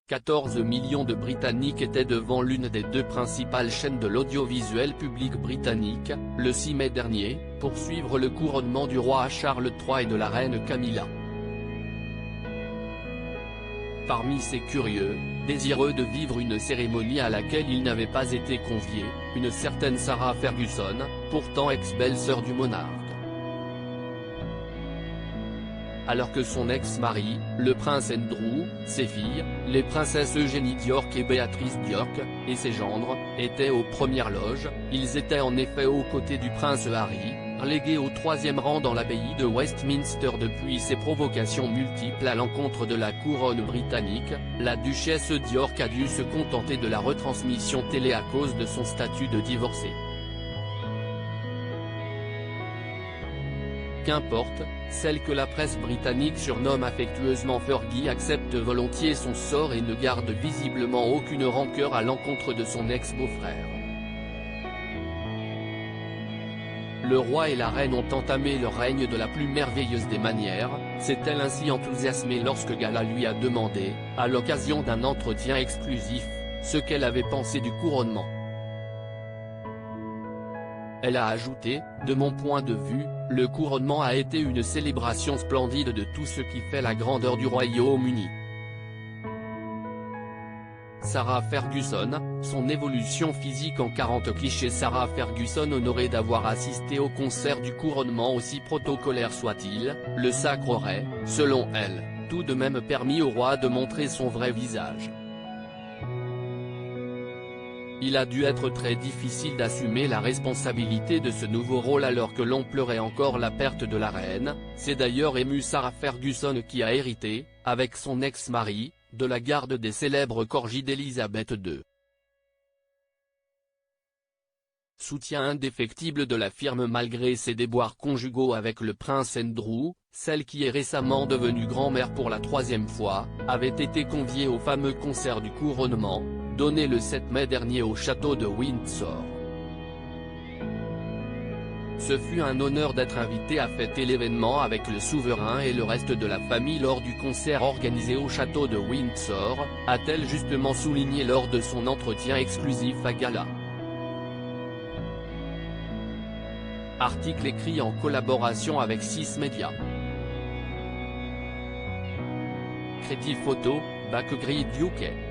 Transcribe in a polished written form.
14 millions de Britanniques étaient devant l'une des deux principales chaînes de l'audiovisuel public britannique, le 6 mai dernier, pour suivre le couronnement du roi Charles III et de la reine Camilla. Parmi ces curieux, désireux de vivre une cérémonie à laquelle ils n'avaient pas été conviés, une certaine Sarah Ferguson, pourtant ex-belle-sœur du monarque. Alors que son ex-mari, le prince Andrew, ses filles, les princesses Eugénie d'York et Béatrice d'York, et ses gendres, étaient aux premières loges, ils étaient en effet aux côtés du prince Harry, relégué au troisième rang dans l'abbaye de Westminster depuis ses provocations multiples à l'encontre de la couronne britannique. La duchesse d'York a dû se contenter de la retransmission télé à cause de son statut de divorcée. Qu'importe, celle que la presse britannique surnomme affectueusement Fergie accepte volontiers son sort et ne garde visiblement aucune rancœur à l'encontre de son ex-beau-frère. Le roi et la reine ont entamé leur règne de la plus merveilleuse des manières, s'est-elle ainsi enthousiasmée lorsque Gala lui a demandé, à l'occasion d'un entretien exclusif, ce qu'elle avait pensé du couronnement. Elle a ajouté, de mon point de vue, le couronnement a été une célébration splendide de tout ce qui fait la grandeur du Royaume-Uni. Sarah Ferguson, son évolution physique en 40 clichés. Sarah Ferguson honorée d'avoir assisté au concert du couronnement aussi protocolaire soit-il, le sacre aurait, selon elle, tout de même permis au roi de montrer son vrai visage. Il a dû être très difficile d'assumer la responsabilité de ce nouveau rôle alors que l'on pleurait encore la perte de la reine, c'est d'ailleurs ému Sarah Ferguson qui a hérité, avec son ex-mari, de la garde des célèbres corgis d'Élisabeth II. Soutien indéfectible de la firme malgré ses déboires conjugaux avec le prince Andrew, celle qui est récemment devenue grand-mère pour la troisième fois, avait été conviée au fameux concert du couronnement, donné le 7 mai dernier au château de Windsor. Ce fut un honneur d'être invité à fêter l'événement avec le souverain et le reste de la famille lors du concert organisé au château de Windsor, a-t-elle justement souligné lors de son entretien exclusif à Gala. Article écrit en collaboration avec 6 Médias. Crédit photo, Backgrid UK.